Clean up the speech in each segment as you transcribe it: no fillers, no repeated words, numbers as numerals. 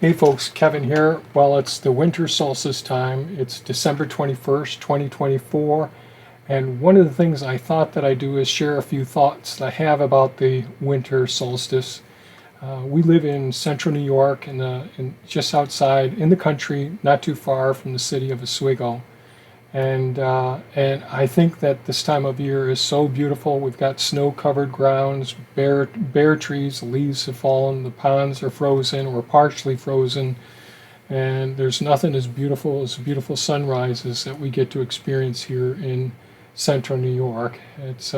Hey folks, Kevin here. Well, it's the winter solstice time. It's December 21st, 2024. And one of the things I thought that I'd do is share a few thoughts that I have about the winter solstice. We live in central New York, just outside in the country, not too far from the city of Oswego. And I think that this time of year is so beautiful. We've got snow-covered grounds, bare trees, the leaves have fallen, the ponds are frozen or partially frozen, and there's nothing as beautiful sunrises that we get to experience here in central New York. It's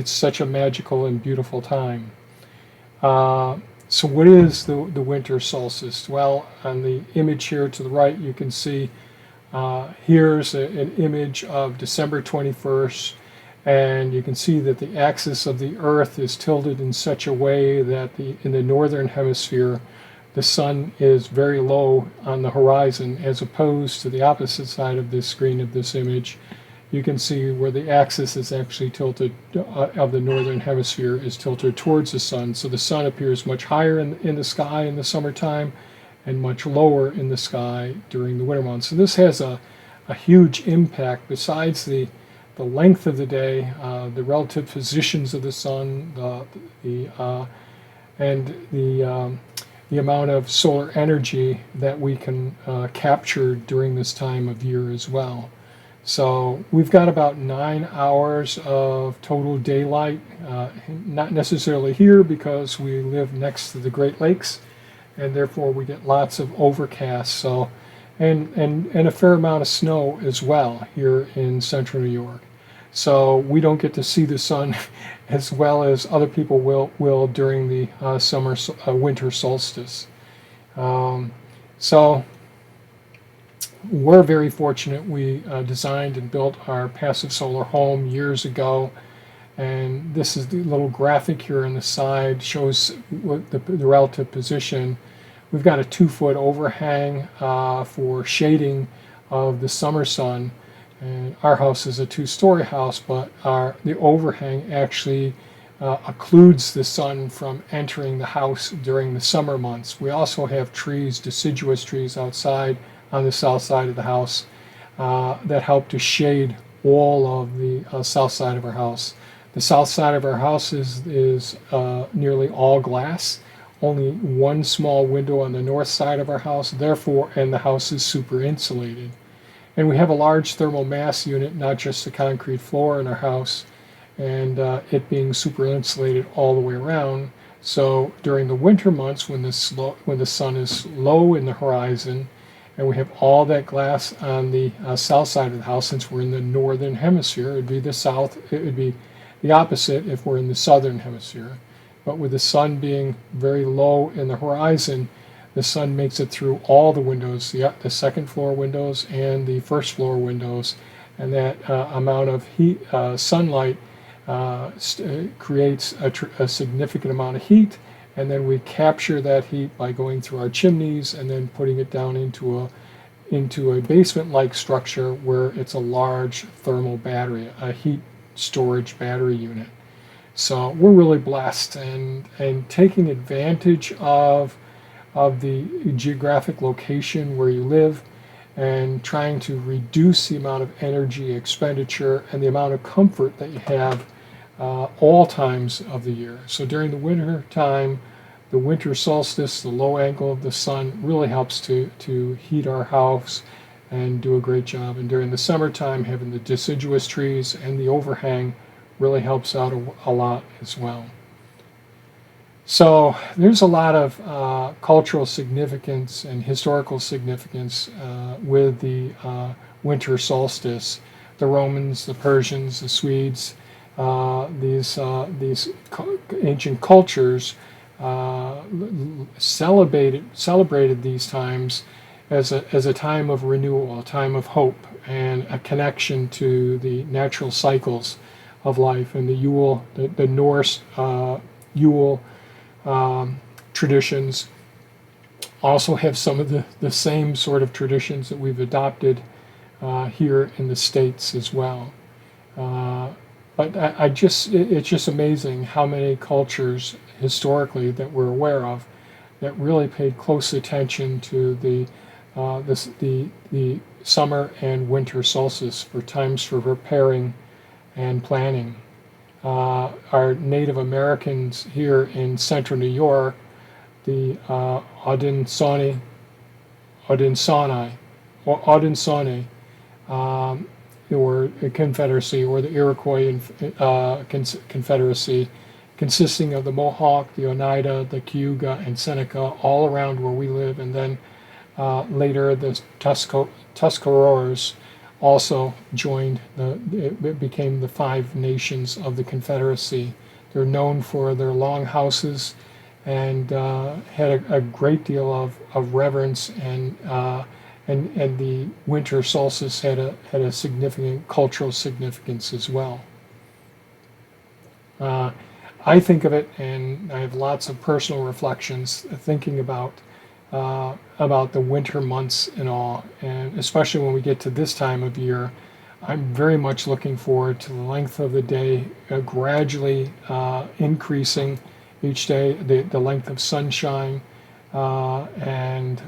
such a magical and beautiful time. So what is the winter solstice? Well, on the image here to the right, you can see here's an image of December 21st, and you can see that the axis of the Earth is tilted in such a way that in the northern hemisphere, the sun is very low on the horizon, as opposed to the opposite side of this screen of this image. You can see where the axis is actually tilted, of the northern hemisphere is tilted towards the sun. So the sun appears much higher in the sky in the summertime, and much lower in the sky during the winter months. So this has a huge impact. Besides the length of the day, the relative positions of the sun, the amount of solar energy that we can capture during this time of year as well. So we've got about 9 hours of total daylight, not necessarily here because we live next to the Great Lakes, and therefore we get lots of overcast, so and a fair amount of snow as well here in central New York. So we don't get to see the sun as well as other people will during the winter solstice. So we're very fortunate. We designed and built our passive solar home years ago, and this is the little graphic here on the side, shows what the relative position. We've got a 2-foot overhang for shading of the summer sun, and our house is a 2-story house, but the overhang actually occludes the sun from entering the house during the summer months. We also have trees, deciduous trees outside on the south side of the house that help to shade all of the south side of our house. The south side of our house is nearly all glass. Only one small window on the north side of our house, and the house is super insulated. And we have a large thermal mass unit, not just the concrete floor in our house, and it being super insulated all the way around. So during the winter months, when the sun is low in the horizon, and we have all that glass on the south side of the house, since we're in the northern hemisphere, it would be the opposite if we're in the southern hemisphere. But with the sun being very low in the horizon, the sun makes it through all the windows, the second floor windows and the first floor windows, and that amount of heat, sunlight creates a significant amount of heat, and then we capture that heat by going through our chimneys and then putting it down into a basement-like structure where it's a large thermal battery, a heat storage battery unit. So we're really blessed, and taking advantage of the geographic location where you live, and trying to reduce the amount of energy expenditure and the amount of comfort that you have all times of the year. So during the winter time, the winter solstice, the low angle of the sun really helps to heat our house and do a great job. And during the summertime, having the deciduous trees and the overhang really helps out a lot as well. So there's a lot of cultural significance and historical significance with the winter solstice. The Romans, the Persians, the Swedes, these ancient cultures celebrated these times as a time of renewal, a time of hope, and a connection to the natural cycles of life. And the Norse Yule traditions also have some of the same sort of traditions that we've adopted here in the States as well. But it's just amazing how many cultures historically that we're aware of that really paid close attention to the summer and winter solstice for times for preparing and planning. Our Native Americans here in central New York, the Haudenosaunee, or the Confederacy, or the Iroquois Confederacy, consisting of the Mohawk, the Oneida, the Cayuga, and Seneca, all around where we live, and then later the Tuscaroras also joined. It became the 5 nations of the Confederacy. They're known for their long houses and had a great deal of reverence, and the winter solstice had a significant cultural significance as well. I think of it, and I have lots of personal reflections thinking about the winter months and all, and especially when we get to this time of year. I'm very much looking forward to the length of the day gradually increasing each day, the length of sunshine, and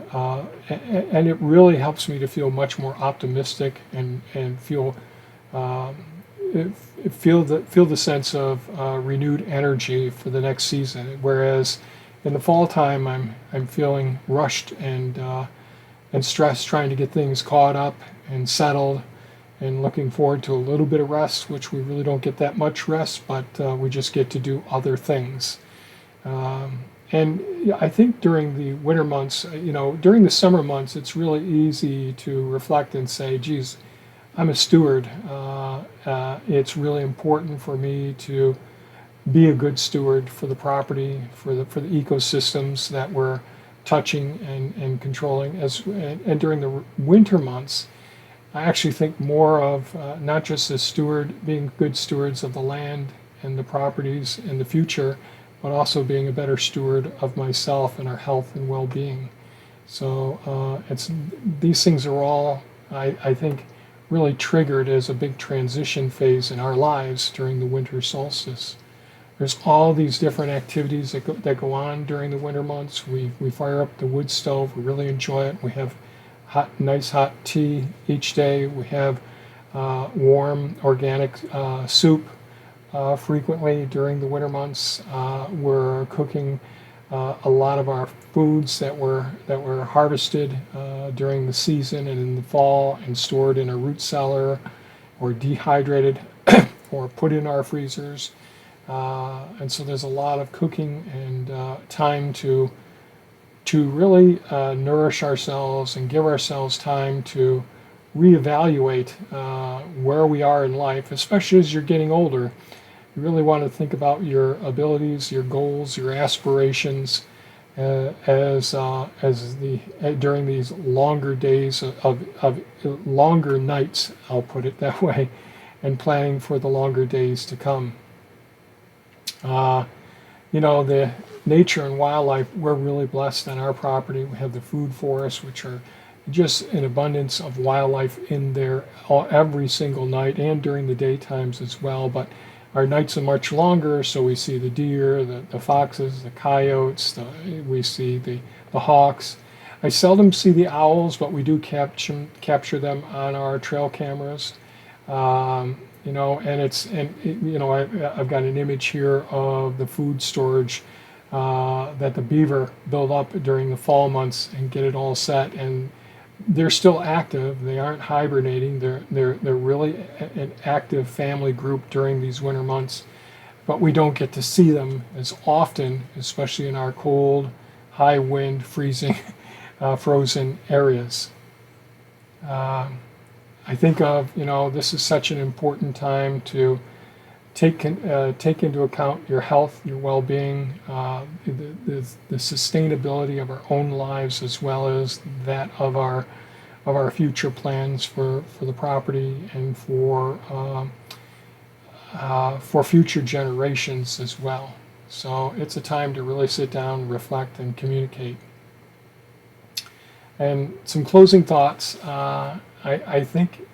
it really helps me to feel much more optimistic and feel the sense of renewed energy for the next season. Whereas in the fall time, I'm feeling rushed and stressed, trying to get things caught up and settled, and looking forward to a little bit of rest, which we really don't get that much rest, but we just get to do other things. And I think during the winter months, during the summer months, it's really easy to reflect and say, geez, I'm a steward. It's really important for me to be a good steward for the property, for the ecosystems that we're touching and controlling. And during the winter months, I actually think more of not just a steward, being good stewards of the land and the properties in the future, but also being a better steward of myself and our health and well-being. So these things are all, I think, really triggered as a big transition phase in our lives during the winter solstice. There's all these different activities that go on during the winter months. We fire up the wood stove. We really enjoy it. We have nice hot tea each day. We have warm organic soup frequently during the winter months. We're cooking a lot of our foods that were harvested during the season and in the fall, and stored in a root cellar or dehydrated or put in our freezers. And so there's a lot of cooking and time to really nourish ourselves and give ourselves time to reevaluate where we are in life, especially as you're getting older. You really want to think about your abilities, your goals, your aspirations during these longer days of longer nights, I'll put it that way, and planning for the longer days to come. The nature and wildlife, we're really blessed on our property. We have the food forests, which are just an abundance of wildlife in there every single night and during the daytimes as well. But our nights are much longer, so we see the deer, the foxes, the coyotes, we see the hawks. I seldom see the owls, but we do capture them on our trail cameras. I've got an image here of the food storage that the beaver build up during the fall months and get it all set, and they're still active. They aren't hibernating. They're really an active family group during these winter months, but we don't get to see them as often, especially in our cold, high wind, freezing, frozen areas. I think of, this is such an important time to take into account your health, your well-being, the sustainability of our own lives, as well as that of our future plans for the property and for future generations as well. So it's a time to really sit down, reflect, and communicate. And some closing thoughts. I think,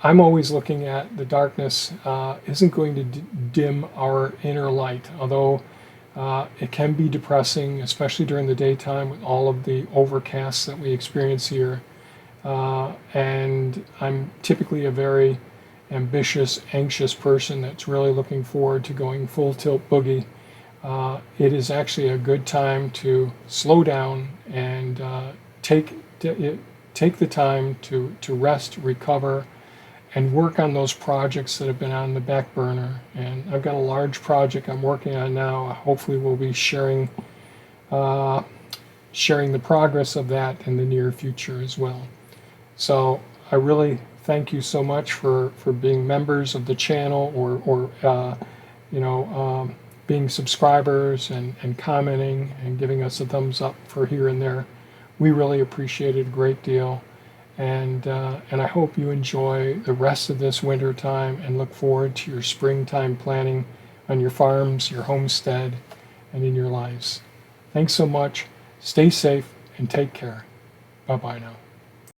I'm always looking at the darkness isn't going to dim our inner light, although It can be depressing, especially during the daytime with all of the overcasts that we experience here. And I'm typically a very ambitious, anxious person that's really looking forward to going full tilt boogie. It is actually a good time to slow down and take the time to rest, recover, and work on those projects that have been on the back burner. And I've got a large project I'm working on now. Hopefully we'll be sharing the progress of that in the near future as well. So I really thank you so much for being members of the channel, or being subscribers and commenting and giving us a thumbs up for here and there. We really appreciate it a great deal. And I hope you enjoy the rest of this winter time and look forward to your springtime planning on your farms, your homestead, and in your lives. Thanks so much. Stay safe and take care. Bye-bye now.